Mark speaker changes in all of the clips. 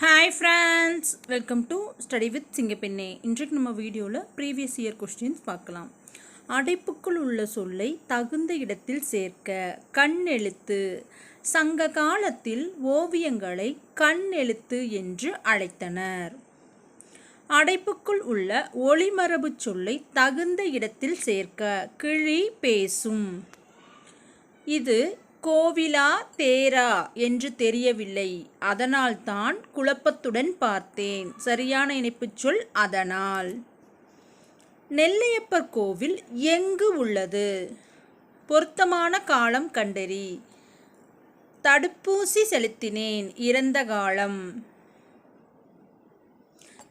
Speaker 1: Hi friends, welcome to study with Singappenne. இன்றைக்கு நம்ம வீடியோவில் ப்ரீவியஸ் இயர் கொஸ்டின்ஸ் பார்க்கலாம். அடைப்புக்குள் உள்ள சொல்லை தகுந்த இடத்தில் சேர்க்க. கண் எழுத்து. சங்க காலத்தில் ஓவியங்களை கண் எழுத்து என்று அழைத்தனர். அடைப்புக்குள் உள்ள ஒளிமரபு சொல்லை தகுந்த இடத்தில் சேர்க்க. கிளி பேசும். இது கோவிலா தேரா என்று தெரியவில்லை, அதனால்தான் குழப்பத்துடன் பார்த்தேன். சரியான இணைப்புச் சொல் அதனால். நெல்லையப்பர் கோவில் எங்கு உள்ளது? பொருத்தமான காலம் கண்டறி. தடுப்பூசி செலுத்தினேன். இறந்த காலம்.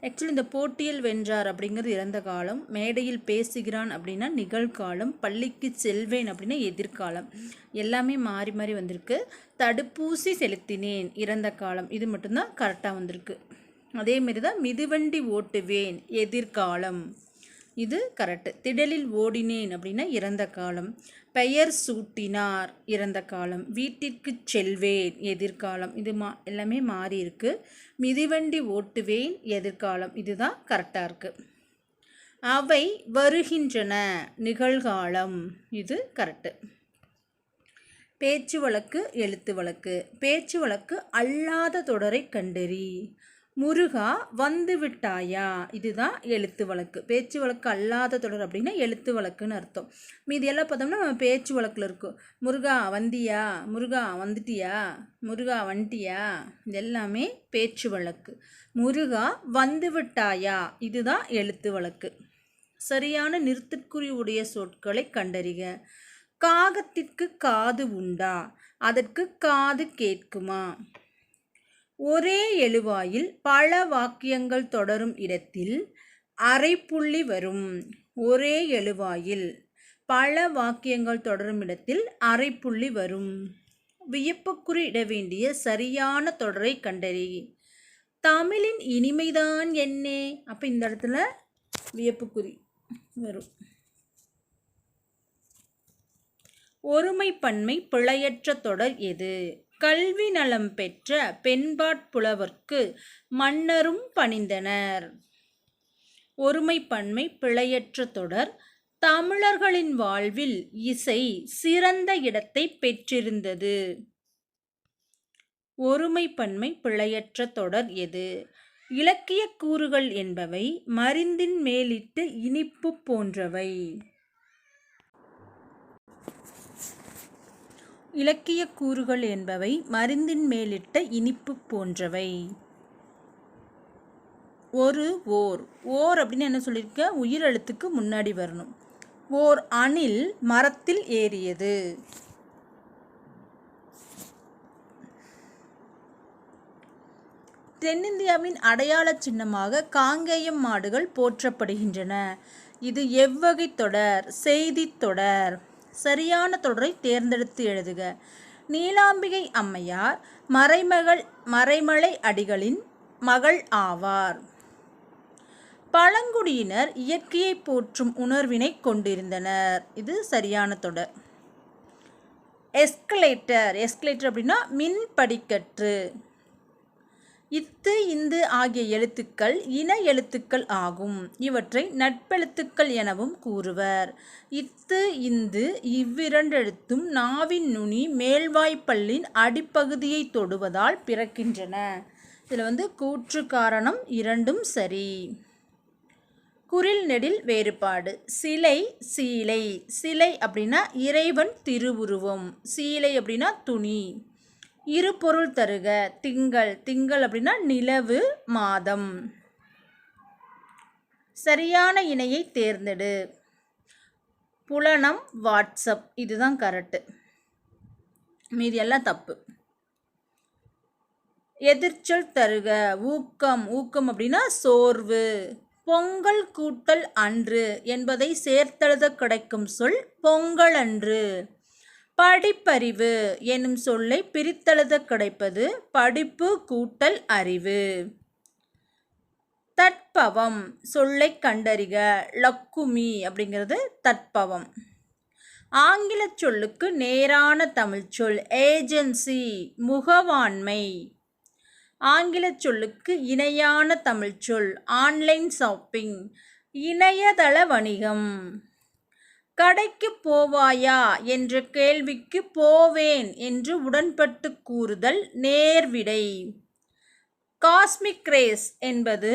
Speaker 1: ஆக்சுவலி இந்த போட்டியில் வென்றார் அப்படிங்கிறது இறந்த காலம், மேடையில் பேசுகிறான் அப்படின்னா நிகழ்காலம், பள்ளிக்கு செல்வேன் அப்படின்னா எதிர்காலம். எல்லாமே மாறி மாறி வந்திருக்கு. தடுப்பூசி செலுத்தினேன் இறந்த காலம், இது மட்டும்தான் கரெக்டாக வந்திருக்கு. அதேமாரி தான் மிதிவண்டி ஓட்டுவேன் எதிர்காலம், இது கரெக்டு. திடலில் ஓடினேன் அப்படின்னா இறந்த காலம். பெயர் சூட்டினார் இறந்த காலம். வீட்டிற்கு செல்வேன் எதிர்காலம், இது எல்லாமே மாறி இருக்கு. மிதிவண்டி ஓட்டுவேன் எதிர்காலம், இதுதான் கரெக்டாக இருக்குது. அவை வருகின்றன நிகழ்காலம், இது கரெக்டு. பேச்சு வழக்கு எழுத்து வழக்கு. பேச்சு வழக்கு அல்லாத தொடரை கண்டறி. முருகா வந்து விட்டாயா, இதுதான் எழுத்து வழக்கு. பேச்சு வழக்கு அல்லாத தொடர் அப்படின்னா எழுத்து வழக்குன்னு அர்த்தம். மீதி எல்லாம் பார்த்தோம்னா நம்ம பேச்சு வழக்கில் இருக்கும். முருகா வந்தியா, முருகா வந்துட்டியா, முருகா வந்துட்டியா, இது எல்லாமே பேச்சு வழக்கு. முருகா வந்து விட்டாயா, இதுதான் எழுத்து வழக்கு. சரியான நிறுத்தற்குறி உடைய சொற்களை கண்டறிக. காகத்திற்கு காது உண்டா, அதற்கு காது கேட்குமா? ஒரே எழுவாயில் பல வாக்கியங்கள் தொடரும் இடத்தில் அரைப்புள்ளி வரும். ஒரே எழுவாயில் பல வாக்கியங்கள் தொடரும் இடத்தில் அரைப்புள்ளி வரும். வியப்புக்குறி இட வேண்டிய சரியான தொடரை கண்டறி. தமிழின் இனிமைதான் என்ன, அப்போ இந்த இடத்துல வியப்புக்குறி வரும். ஒருமை பன்மை பிழையற்ற தொடர் எது? கல்வி நலம் பெற்ற பெண்பாட்புலவர்க்கு மன்னரும் பணிந்தனர். ஒருமை பன்மை பிழையற்ற தொடர். தமிழர்களின் வாழ்வில் இசை சிறந்த இடத்தை பெற்றிருந்தது. ஒருமை பன்மை பிழையற்ற தொடர் எது? இலக்கிய கூறுகள் என்பவை மருந்தின் மேலிட்டு இனிப்பு போன்றவை. இலக்கிய கூறுகள் என்பவை மருந்தின் மேலிட்ட இனிப்பு போன்றவை. ஓர் அப்படின்னு என்ன சொல்லியிருக்க? உயிரெழுத்துக்கு முன்னாடி வரணும். ஓர் அணில் மரத்தில் ஏறியது. தென்னிந்தியாவின் அடையாள சின்னமாக காங்கேயம் மாடுகள் போற்றப்படுகின்றன. இது எவ்வகை தொடர்? செய்தி தொடர். சரியான தொடரை தேர்ந்தெடுத்து எழுதுக. நீலாம்பிகை அம்மையார் மறைமலை அடிகளின் மகள் ஆவார். பழங்குடியினர் இயற்கையை போற்றும் உணர்வினை கொண்டிருந்தனர். இது சரியான தொடர். எஸ்கலேட்டர் அப்படின்னா மின் படிக்கற்று. இத்து இந்து ஆகிய எழுத்துக்கள் இன எழுத்துக்கள் ஆகும். இவற்றை நட்பெழுத்துக்கள் எனவும் கூறுவர். இத்து இந்து இவ்விரண்டெழுத்தும் நாவின் நுனி மேல்வாய்ப்பல்லின் அடிப்பகுதியை தொடுவதால் பிறக்கின்றன. இதில் கூற்று காரணம் இரண்டும் சரி. குறில் நெடில் வேறுபாடு. சிலை சீலை. சிலை அப்படின்னா இறைவன் திருவுருவம். சீலை அப்படின்னா துணி. இரு பொருள் தருக. திங்கள் அப்படின்னா நிலவு மாதம். சரியான இணையை தேர்ந்தெடு. புலனம் வாட்ஸ்அப், இதுதான் கரெக்டு. மீதி எல்லாம் தப்பு. எதிர்ச்சொல் தருக. ஊக்கம் அப்படின்னா சோர்வு. பொங்கல் கூட்டல் அன்று என்பதை சேர்த்தெழுத கிடைக்கும் சொல் பொங்கல் அன்று. படிப்பறிவு எனும் சொல்லை பிரித்தெழுத கிடைப்பது படிப்பு கூட்டல் அறிவு. தட்பவம் சொல்லை கண்டறிக. லக்குமி அப்படிங்கிறது தட்பவம். ஆங்கில சொல்லுக்கு நேரான தமிழ் சொல் ஏஜென்சி, முகவாண்மை. ஆங்கில சொல்லுக்கு இணையான தமிழ் சொல் ஆன்லைன் ஷாப்பிங், இணையதள வணிகம். கடைக்கு போவாயா என்ற கேள்விக்கு போவேன் என்று உடன்பட்டு கூறுதல் நேர்விடை. காஸ்மிக் ரேஸ் என்பது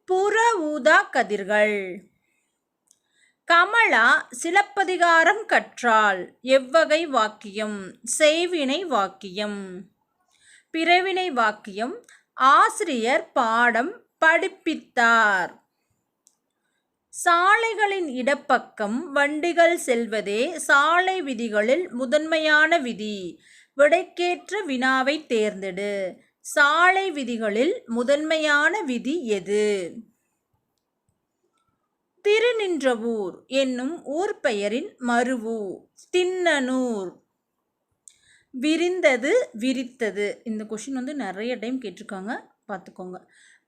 Speaker 1: புற ஊதா கதிர்கள். கமலா சிலப்பதிகாரம் கற்றால் எவ்வகை வாக்கியம்? செய்வினை வாக்கியம். பிறவினை வாக்கியம் ஆசிரியர் பாடம் படிப்பித்தார். சாலைகளின் இடப்பக்கம் வண்டிகள் செல்வதே சாலை விதிகளில் முதன்மையான விதி. விடைக்கேற்ற வினாவை தேர்ந்தெடு. சாலை விதிகளில் முதன்மையான விதி எது? திருநின்றவூர் என்னும் ஊர் பெயரின் மருவு திண்ணனூர். விரிந்தது விரித்தது. இந்த கொஷின் நிறைய டைம் கேட்டிருக்காங்க, பார்த்துக்கோங்க.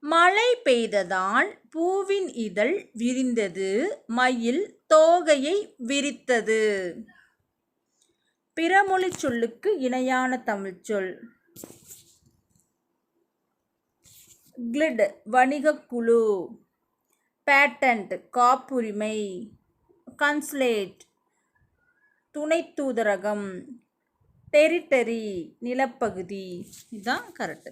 Speaker 1: மழை பெய்ததால் பூவின் இதழ் விரிந்தது, மயில் தோகையை விரித்தது. பிறமொழி சொல்லுக்கு இணையான தமிழ் சொல் கில்ட் வணிகக் குழு, பேட்டன்ட் காப்புரிமை, கன்சுலேட் துணை தூதரகம், டெரிட்டரி நிலப்பகுதி. இதுதான் கரெக்டு.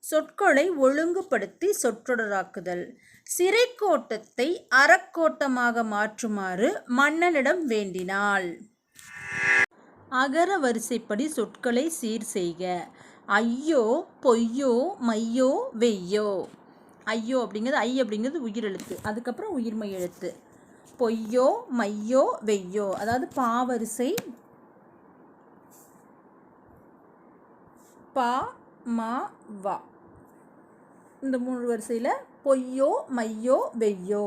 Speaker 1: சொற்களை ஒழுங்குபடுத்தி சொற்றொடராக்குதல். சிறைக்கோட்டத்தை அறக்கோட்டமாக மாற்றுமாறு மன்னனிடம் வேண்டினாள். அகர வரிசைப்படி சொற்களை சீர் செய்க. ஐயோ, பொய்யோ, மையோ, வெய்யோ. ஐயோ அப்படிங்கிறது அப்படிங்கிறது உயிரெழுத்து, அதுக்கப்புறம் உயிர்மை எழுத்து. பொய்யோ, மையோ, வெய்யோ, அதாவது பாவரிசை பா, மா, வா. இந்த 3 வரிசையில் பொய்யோ, மையோ, வெய்யோ.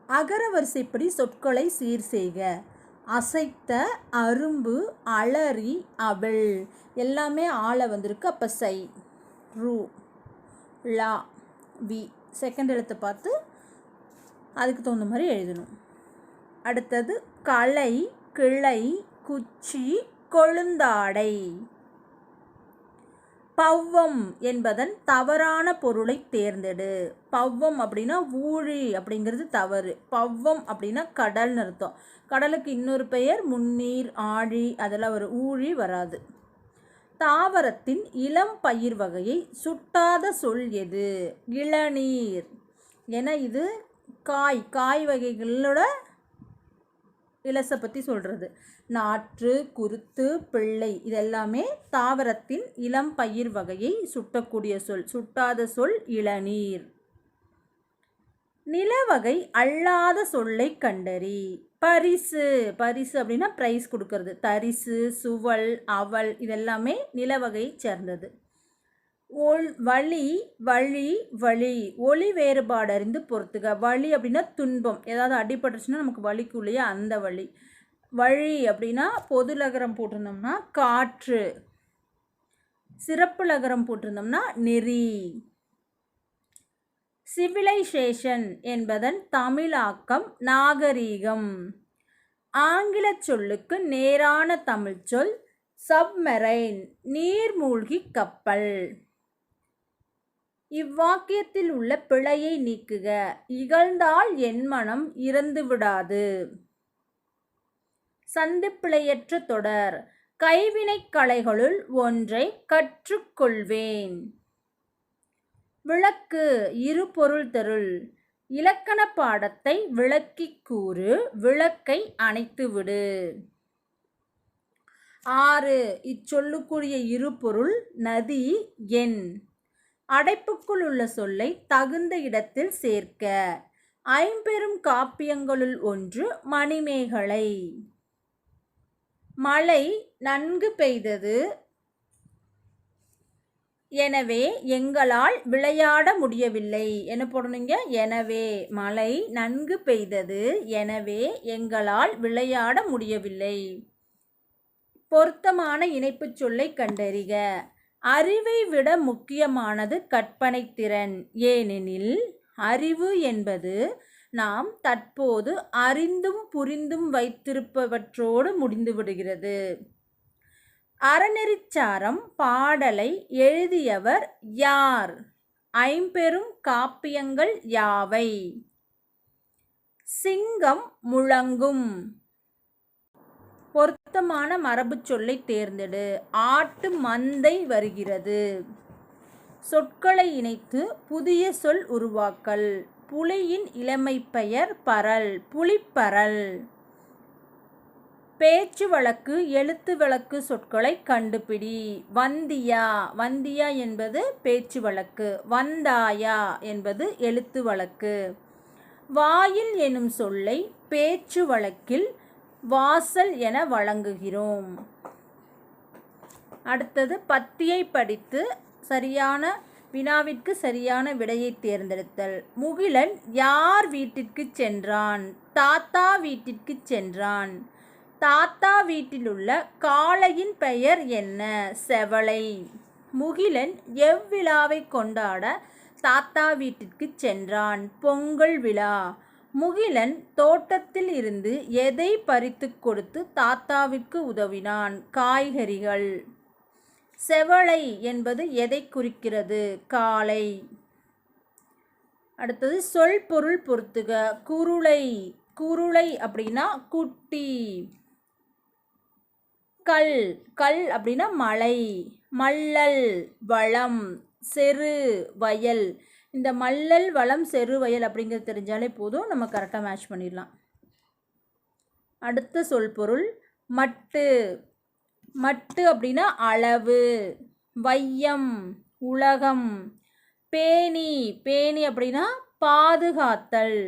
Speaker 1: அகர வரிசைப்படி சொற்களை சீர் செய்க. அசைத்த, அரும்பு, அலறி, அவள் எல்லாமே ஆள வந்திருக்கு. அப்போ சை, ரூ, லா, வி. செகண்ட் எழுத்தை பார்த்து அதுக்கு தகுந்த மாதிரி எழுதணும். அடுத்தது களை, கிளை, குச்சி, கொழுந்தாடை. பவ்வம் என்பதன் தவறான பொருளை தேர்ந்தெடு. பவ்வம் அப்படின்னா ஊழி அப்படிங்கிறது தவறு. பவ்வம் அப்படின்னா கடல்னு அர்த்தம். கடலுக்கு இன்னொரு பெயர் முன்னீர், ஆழி, அதெல்லாம் ஒரு ஊழி வராது. தாவரத்தின் இளம் பயிர் வகையை சுட்டாத சொல் எது? இளநீர். ஏன்னா இது காய் வகைகளோட இலசை பற்றி சொல்கிறது. நாற்று, குருத்து, பிள்ளை இதெல்லாமே தாவரத்தின் இளம் பயிர் வகையை சுட்டக்கூடிய சொல். சுட்டாத சொல் இளநீர். நிலவகை அல்லாத சொல்லை கண்டறி. பரிசு. பரிசு அப்படின்னா ப்ரைஸ் கொடுக்கறது. தரிசு, சுவல், அவல் இதெல்லாமே நிலவகையை சேர்ந்தது. வலி, வழி, வழி. ஒளி வேறுபாடு அறிந்து பொறுத்துக. வலி அப்படின்னா துன்பம், ஏதாவது அடிபட்டுச்சுன்னா நமக்கு வலிக்கு இல்லையா, அந்த வலி. வழி அப்படின்னா பொது லகரம் போட்டிருந்தோம்னா காற்று, சிறப்பு லகரம் போட்டிருந்தோம்னா நெறி. சிவிலைசேஷன் என்பதன் தமிழாக்கம் நாகரீகம். ஆங்கில சொல்லுக்கு நேரான தமிழ் சொல் சப்மரைன், நீர்மூழ்கி கப்பல். இவ்வாக்கியத்தில் உள்ள பிழையை நீக்குக. இகழ்ந்தால் என் மனம் இறந்து விடாது. சந்திப்பிழையற்ற தொடர். கைவினைக் கலைகளுள் ஒன்றை கற்றுக்கொள்வேன். விளக்கு, இரு பொருள் தருள். இலக்கண பாடத்தை விளக்கி கூறு, விளக்கை அணைத்துவிடு. 6. இச்சொல்லுக்குரிய இரு பொருள் நதி, எண். அடைப்புக்குள் உள்ள சொல்லை தகுந்த இடத்தில் சேர்க்க. ஐம்பெரும் காப்பியங்களுள் ஒன்று மணிமேகலை. மழை நன்கு பெய்தது, எனவே எங்களால் விளையாட முடியவில்லை. என்ன போடணுங்க? எனவே. மழை நன்கு பெய்தது, எனவே எங்களால் விளையாட முடியவில்லை. பொருத்தமான இணைப்பு சொல்லை கண்டறிக. அறிவை விட முக்கியமானது கற்பனை திறன். ஏனெனில் அறிவு என்பது நாம் தற்போது அறிந்தும் புரிந்தும் வைத்திருப்பவற்றோடு முடிந்து விடுகிறது. அறநெறிச்சாரம் பாடலை எழுதியவர் யார்? ஐம்பெரும் காப்பியங்கள் யாவை? சிங்கம் முழங்கும். பொருத்தமான மரபு சொல்லை தேர்ந்தெடு. ஆட்டு மந்தை வருகிறது. சொற்களை இணைத்து புதிய சொல் உருவாக்கல். புலியின் இளமை பெயர் பரல், புலிப்பரல். பேச்சு வழக்கு எழுத்து வழக்கு சொற்களை கண்டுபிடி. வந்தியா, வந்தியா என்பது பேச்சு வழக்கு. வந்தாயா என்பது எழுத்து வழக்கு. வாயில் எனும் சொல்லை பேச்சு வழக்கில் வாசல் என வழங்குகிறோம். அடுத்தது பத்தியை படித்து சரியான வினாவிற்கு சரியான விடையை தேர்ந்தெடுத்தல். முகிலன் யார் வீட்டிற்கு சென்றான்? தாத்தா வீட்டிற்கு சென்றான். தாத்தா வீட்டிலுள்ள காளையின் பெயர் என்ன? செவலை. முகிலன் எவ்விழாவை கொண்டாட தாத்தா வீட்டிற்கு சென்றான்? பொங்கல் விழா. முகிலன் தோட்டத்தில் இருந்து எதை பறித்து கொடுத்து தாத்தாவிற்கு உதவினான்? காய்கறிகள். செவலை என்பது எதை குறிக்கிறது? காளை. அடுத்தது சொல் பொருள் பொறுத்துக. குருளை, குருளை அப்படின்னா குட்டி. கல், கல் அப்படின்னா மலை. மல்லல் வளம், செரு வயல். இந்த மல்லல் வளம் செரு வயல் அப்படிங்கிறது தெரிஞ்சாலே போதும், நம்ம கரெக்டாக மேட்ச் பண்ணிடலாம். அடுத்த சொல் பொருள் மட்டு. மட்டு அப்படின்னா அளவு. வையம் உலகம். பேணி, பேணி அப்படின்னா பாதுகாத்தல்.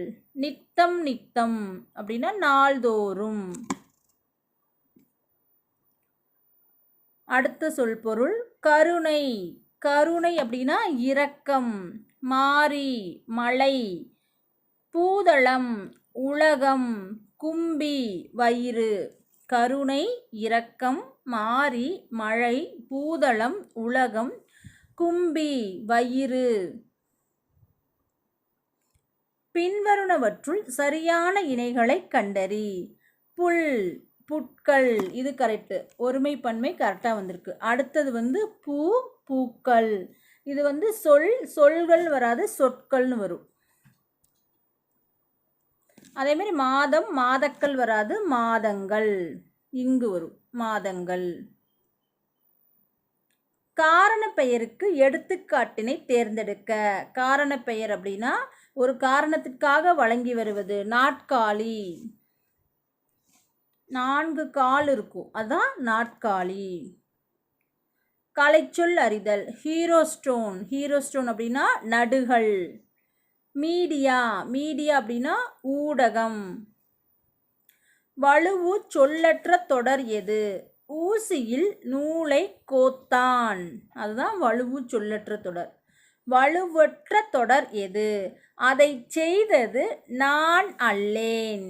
Speaker 1: நித்தம், நித்தம் அப்படின்னா நாள்தோறும். அடுத்த சொல் பொருள் கருணை. கருணை அப்படின்னா இரக்கம். மாரி மலை. பூதளம் உலகம். கும்பி வயிறு. கருணை, இரக்கம், மாரி, மழை, பூதளம், உலகம், கும்பி வயிறு. பின்வருவனவற்றுள் சரியான இணைகளை கண்டறி. புல், புட்கள். இது கரெக்டு. ஒருமை பன்மை கரெக்டாக வந்திருக்கு. அடுத்தது பூ, பூக்கள். இது சொல்கள் வராது, சொற்கள்னு வரும். அதேமாதிரி மாதம், மாதக்கள் வராது, மாதங்கள் இங்கு வரும். மாதங்கள். காரண பெயருக்கு எடுத்துக்காட்டினை தேர்ந்தெடுக்க. காரண பெயர் அப்படின்னா ஒரு காரணத்திற்காக வழங்கி வருவது. நாட்காலி. 4 கால் இருக்கும், அதான் நாட்காலி. கலைச்சொல் அறிதல். Hero stone. ஹீரோ ஸ்டோன் அப்படின்னா நடுகள். மீடியா, மீடியா அப்படின்னா ஊடகம். வலுவு சொல்லற்ற தொடர் எது? ஊசியில் நூலை கோத்தான். அதுதான் வலுவு சொல்லற்ற தொடர். வலுவற்ற தொடர் எது? அதை செய்தது நான் அல்லேன்.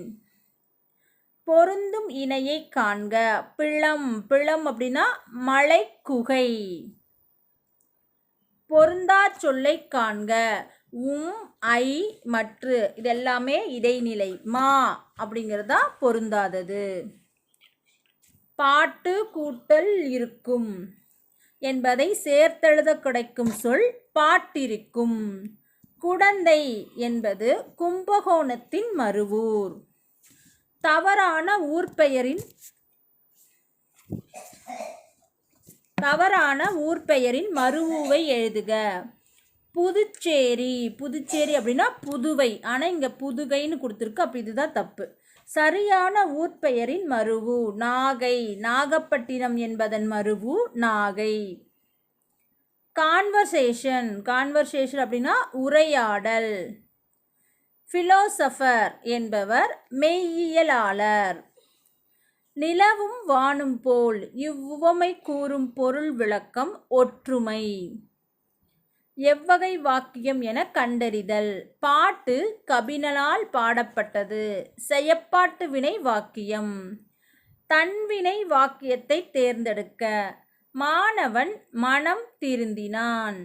Speaker 1: பொருந்தும் இணையை காண்க. பிளம், பிளம் அப்படின்னா மலை குகை. பொருந்தா சொல்லை காண்க. ஐ, மற்று. இதெல்லாமே இடைநிலை. மா அப்படிங்கிறதா பொருந்தாதது. பாட்டு கூட்டல் இருக்கும் என்பதை சேர்த்தெழுத கிடைக்கும் சொல் பாட்டிருக்கும். குடந்தை என்பது கும்பகோணத்தின் மருவூர். தவறான ஊர்பெயரின் மருவூவை எழுதுக. புதுச்சேரி. புதுச்சேரி அப்படின்னா புதுவை, ஆனால் இங்கே புதுகைன்னு கொடுத்துருக்கு. அப்போ இதுதான் தப்பு. சரியான ஊர்பெயரின் மருவு நாகை. நாகப்பட்டினம் என்பதன் மருவு நாகை. கான்வர்சேஷன். கான்வர்சேஷன் அப்படின்னா உரையாடல். ஃபிலோசஃபர் என்பவர் மெய்யியலாளர். நிலவும் வானும் போல் இவ்வுவமை கூறும் பொருள் விளக்கம் ஒற்றுமை. எவ்வகை வாக்கியம் என கண்டறிதல். பாட்டு கபிலனால் பாடப்பட்டது. செயப்பாட்டு வினை வாக்கியம். தன்வினை வாக்கியத்தை தேர்ந்தெடுக்க. மாணவன் மனம் திருந்தினான்.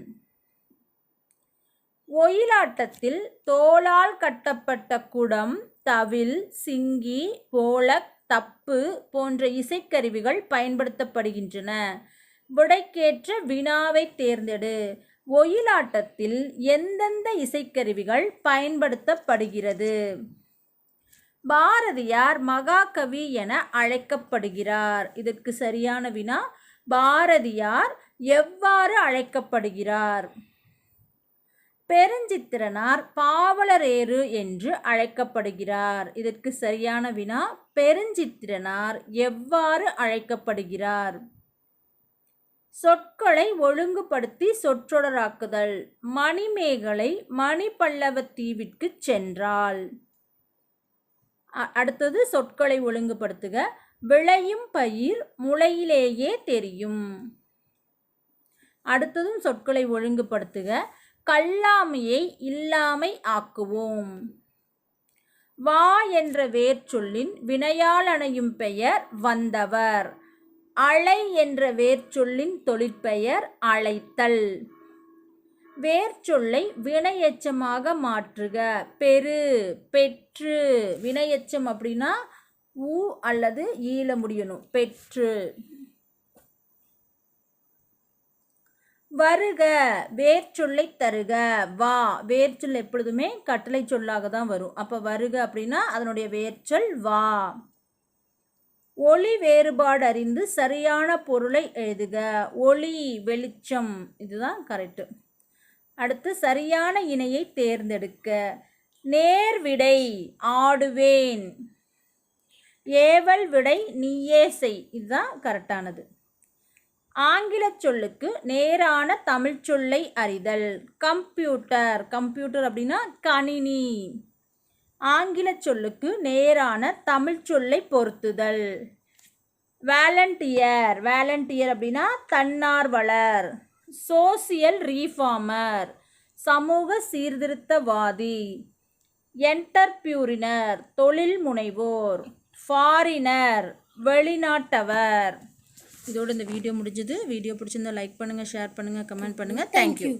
Speaker 1: ஒயிலாட்டத்தில் தோளால் கட்டப்பட்ட குடம், தவில், சிங்கி, போலக், தப்பு போன்ற இசைக்கருவிகள் பயன்படுத்தப்படுகின்றன. விடைக்கேற்ற வினாவை தேர்ந்தெடு. ஒயிலாட்டத்தில் எந்தெந்த இசைக்கருவிகள் பயன்படுத்தப்படுகிறது? பாரதியார் மகாகவி என அழைக்கப்படுகிறார். இதற்கு சரியான வினா பாரதியார் எவ்வாறு அழைக்கப்படுகிறார்? பெருஞ்சித்திரனார் பாவலரேறு என்று அழைக்கப்படுகிறார். இதற்கு சரியான வினா பெருஞ்சித்திரனார் எவ்வாறு அழைக்கப்படுகிறார்? சொற்களை ஒழுங்குபடுத்தி சொற்றொடராக்குதல். மணிமேகலை மணிபல்லவத் தீவிற்கு சென்றாள். அடுத்தது சொற்களை ஒழுங்குபடுத்துக. விளையும் பயிர் முளையிலேயே தெரியும். அடுத்ததும் சொற்களை ஒழுங்குபடுத்துக. கல்லாமையை இல்லாமை ஆக்குவோம். வா என்ற வேர்ச்சொல்லின் வினையால் அணையும் பெயர் வந்தவர். அலை என்ற வேர்ச்சொல்லின் தொழிற்பெயர் அழைத்தல். வேர்ச்சொல்லை வினையெச்சமாக மாற்றுக. பெரு, பெற்று. வினையெச்சம் அப்படின்னா ஊ அல்லது ஈல முடியணும். பெற்று. வருக வேர்ச்சொல்லை தருக. வா வேர்ச்சொல் எப்பொழுதுமே கட்டளை சொல்லாக தான் வரும். அப்போ வருக அப்படின்னா அதனுடைய வேர்ச்சொல் வா. ஒளி வேறுபாடு அறிந்து சரியான பொருளை எழுதுக. ஒளி வெளிச்சம், இதுதான் கரெக்டு. அடுத்து சரியான இணையை தேர்ந்தெடுக்க. நேர்விடை ஆடுவேன். ஏவல் விடை நீயே செய், இதுதான் கரெக்டானது. ஆங்கில சொல்லுக்கு நேரான தமிழ் சொல்லை அறிதல். கம்ப்யூட்டர். கம்ப்யூட்டர் அப்படின்னா கணினி. ஆங்கில சொல்லுக்கு நேரான தமிழ் சொல்லை பொருத்துதல். வாலண்டியர். வாலண்டியர் அப்படின்னா தன்னார்வலர். சோசியல் ரீஃபார்மர் சமூக சீர்திருத்தவாதி. என்டர்பியூரினர் தொழில் முனைவோர். ஃபாரினர் வெளிநாட்டவர். இதோடு இந்த வீடியோ முடிஞ்சது. வீடியோ பிடிச்சிருந்தா லைக் பண்ணுங்கள், ஷேர் பண்ணுங்கள், கமெண்ட் பண்ணுங்கள். தேங்க்யூ.